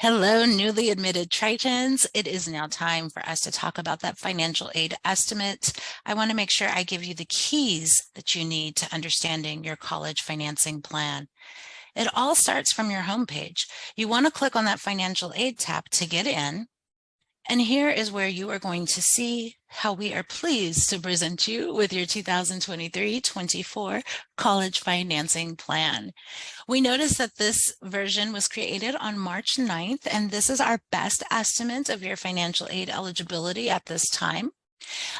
Hello, newly admitted Tritons. It is now time for us to talk about that financial aid estimate. I want to make sure I give you the keys that you need to understanding your college financing plan. It all starts from your homepage. You want to click on that financial aid tab to get in. And here is where you are going to see how we are pleased to present you with your 2023-24 college financing plan. We noticed that this version was created on March 9th, and this is our best estimate of your financial aid eligibility at this time.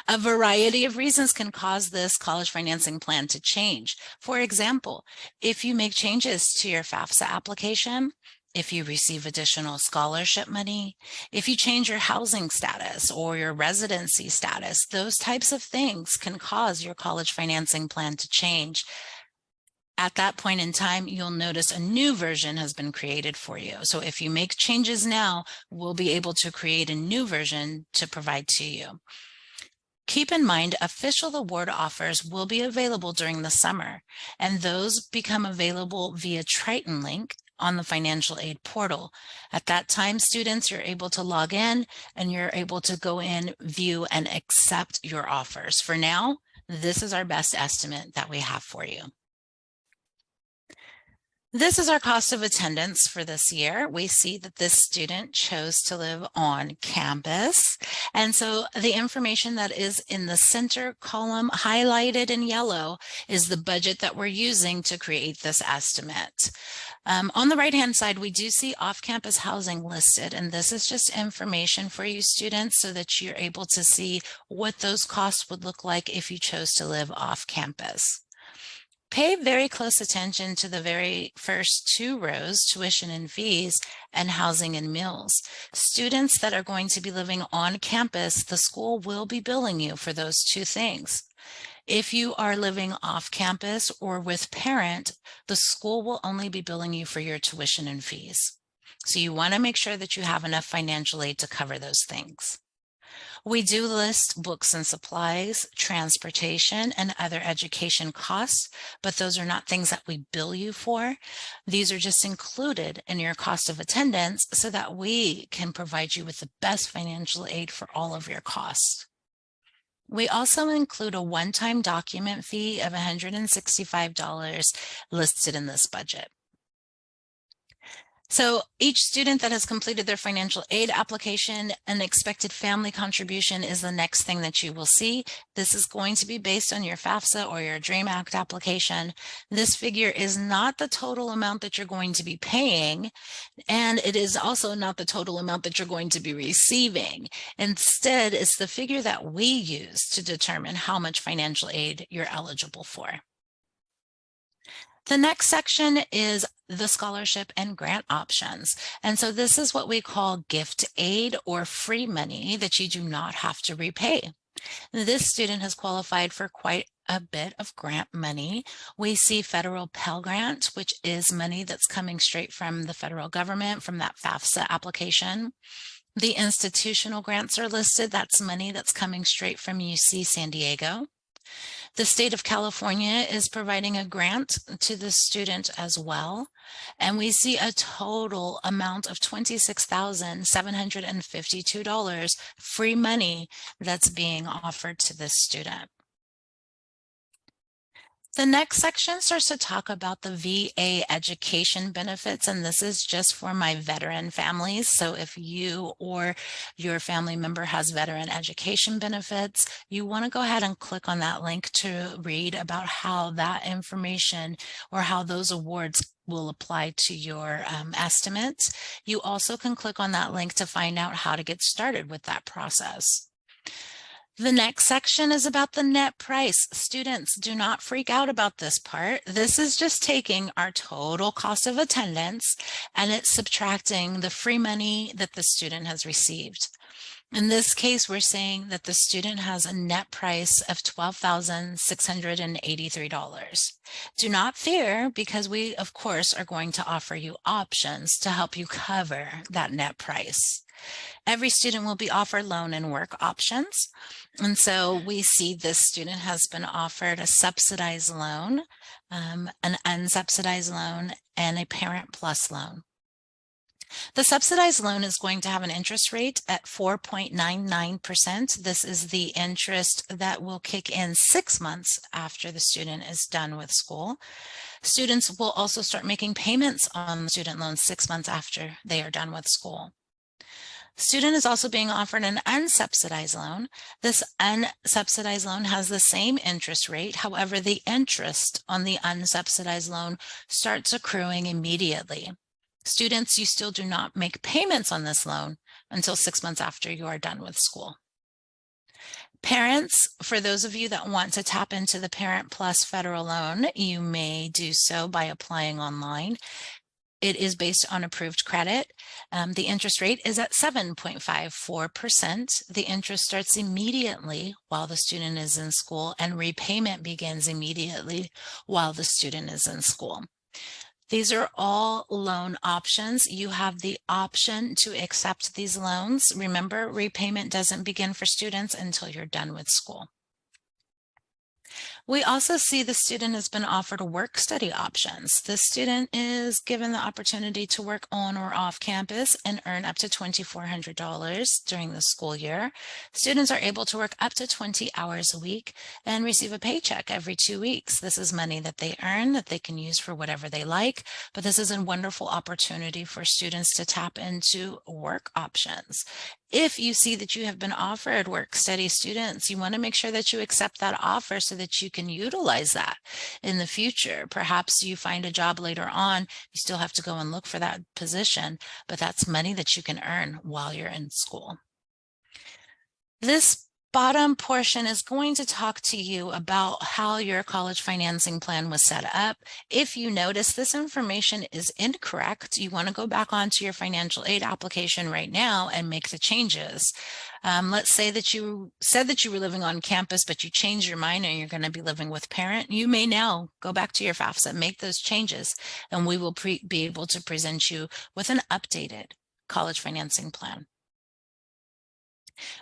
A variety of reasons can cause this college financing plan to change. For example, if you make changes to your FAFSA application, if you receive additional scholarship money, if you change your housing status or your residency status, those types of things can cause your college financing plan to change. At that point in time, you'll notice a new version has been created for you. So if you make changes now, we'll be able to create a new version to provide to you. Keep in mind, official award offers will be available during the summer, and those become available via Triton link on the financial aid portal. At that time, students, you're able to log in and you're able to go in, view, and accept your offers. For now, this is our best estimate that we have for you. This is our cost of attendance for this year. We see that this student chose to live on campus. And so the information that is in the center column highlighted in yellow is the budget that we're using to create this estimate. On the right-hand side, we do see off-campus housing listed, and this is just information for you students so that you're able to see what those costs would look like if you chose to live off-campus. Pay very close attention to the very first two rows, tuition and fees, and housing and meals. Students that are going to be living on campus, the school will be billing you for those two things. If you are living off campus or with parent, the school will only be billing you for your tuition and fees. So you want to make sure that you have enough financial aid to cover those things. We do list books and supplies, transportation, and other education costs, but those are not things that we bill you for. These are just included in your cost of attendance so that we can provide you with the best financial aid for all of your costs. We also include a one-time document fee of $165 listed in this budget. So each student that has completed their financial aid application, an expected family contribution is the next thing that you will see. This is going to be based on your FAFSA or your DREAM Act application. This figure is not the total amount that you're going to be paying, and it is also not the total amount that you're going to be receiving. Instead, it's the figure that we use to determine how much financial aid you're eligible for. The next section is the scholarship and grant options. And so this is what we call gift aid or free money that you do not have to repay. This student has qualified for quite a bit of grant money. We see federal Pell Grant, which is money that's coming straight from the federal government from that FAFSA application. The institutional grants are listed. That's money that's coming straight from UC San Diego. The state of California is providing a grant to the student as well. And we see a total amount of $26,752 free money that's being offered to this student. The next section starts to talk about the VA education benefits, and this is just for my veteran families. So if you or your family member has veteran education benefits, you want to go ahead and click on that link to read about how that information or how those awards will apply to your estimate. You also can click on that link to find out how to get started with that process. The next section is about the net price. Students, do not freak out about this part. This is just taking our total cost of attendance and it's subtracting the free money that the student has received. In this case, we're saying that the student has a net price of $12,683. Do not fear, because we, of course, are going to offer you options to help you cover that net price. Every student will be offered loan and work options. And so we see this student has been offered a subsidized loan, an unsubsidized loan, and a Parent Plus loan. The subsidized loan is going to have an interest rate at 4.99%. This is the interest that will kick in 6 months after the student is done with school. Students will also start making payments on the student loan 6 months after they are done with school. Student is also being offered an unsubsidized loan. This unsubsidized loan has the same interest rate. However, the interest on the unsubsidized loan starts accruing immediately. Students, you still do not make payments on this loan until 6 months after you are done with school. Parents, for those of you that want to tap into the Parent Plus federal loan, you may do so by applying online. It is based on approved credit. The interest rate is at 7.54%. The interest starts immediately while the student is in school, and repayment begins immediately while the student is in school. These are all loan options. You have the option to accept these loans. Remember, repayment doesn't begin for students until you're done with school. We also see the student has been offered work study options. The student is given the opportunity to work on or off campus and earn up to $2,400 during the school year. Students are able to work up to 20 hours a week and receive a paycheck every 2 weeks. This is money that they earn that they can use for whatever they like, but this is a wonderful opportunity for students to tap into work options. If you see that you have been offered work study students, you want to make sure that you accept that offer so that you can utilize that in the future. Perhaps you find a job later on, you still have to go and look for that position, but that's money that you can earn while you're in school. This bottom portion is going to talk to you about how your college financing plan was set up. If you notice this information is incorrect, you want to go back onto your financial aid application right now and make the changes. Let's say that you said that you were living on campus, but you changed your mind and you're going to be living with parent. You may now go back to your FAFSA, make those changes, and we will be able to present you with an updated college financing plan.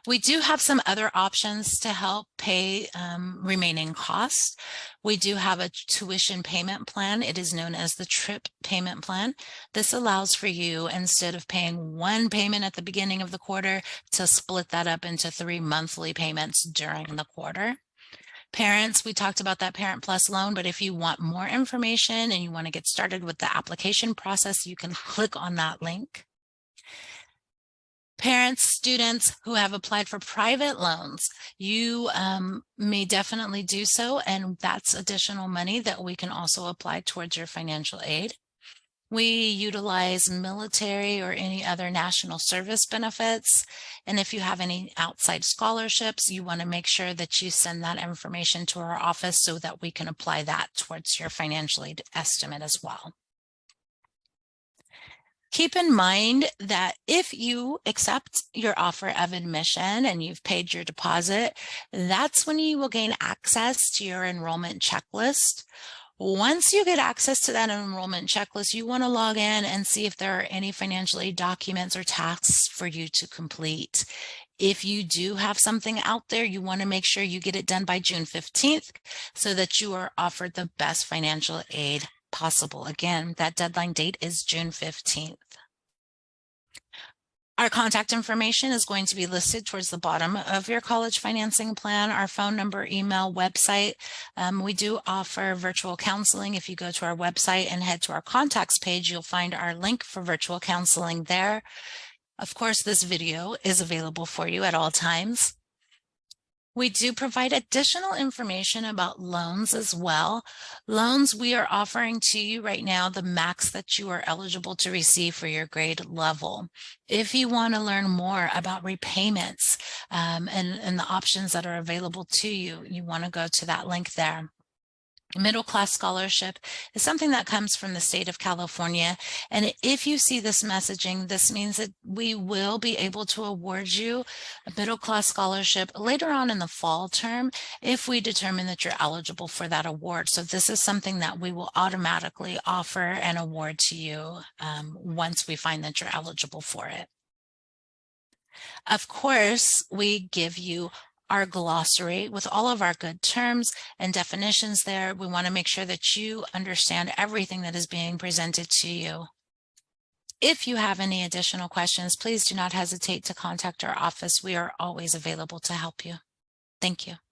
We do have some other options to help pay remaining costs. We do have a tuition payment plan. It is known as the TRIP payment plan. This allows for you, instead of paying one payment at the beginning of the quarter, to split that up into 3 monthly payments during the quarter. Parents, we talked about that Parent Plus loan, but if you want more information and you want to get started with the application process, you can click on that link. Parents, students who have applied for private loans, you may definitely do so, and that's additional money that we can also apply towards your financial aid. We utilize military or any other national service benefits, and if you have any outside scholarships, you want to make sure that you send that information to our office so that we can apply that towards your financial aid estimate as well. Keep in mind that if you accept your offer of admission and you've paid your deposit, that's when you will gain access to your enrollment checklist. Once you get access to that enrollment checklist, you want to log in and see if there are any financial aid documents or tasks for you to complete. If you do have something out there, you want to make sure you get it done by June 15th so that you are offered the best financial aid possible. Again, that deadline date is June 15th. Our contact information is going to be listed towards the bottom of your college financing plan, our phone number, email, website. We do offer virtual counseling. If you go to our website and head to our contacts page, you'll find our link for virtual counseling there. Of course, this video is available for you at all times. We do provide additional information about loans as well. Loans, we are offering to you right now the max that you are eligible to receive for your grade level. If you want to learn more about repayments and the options that are available to you, you want to go to that link there. Middle class scholarship is something that comes from the state of California. And if you see this messaging, this means that we will be able to award you a middle class scholarship later on in the fall term if we determine that you're eligible for that award. So this is something that we will automatically offer and award to you once we find that you're eligible for it. Of course, we give you our glossary with all of our good terms and definitions there. We want to make sure that you understand everything that is being presented to you. If you have any additional questions, please do not hesitate to contact our office. We are always available to help you. Thank you.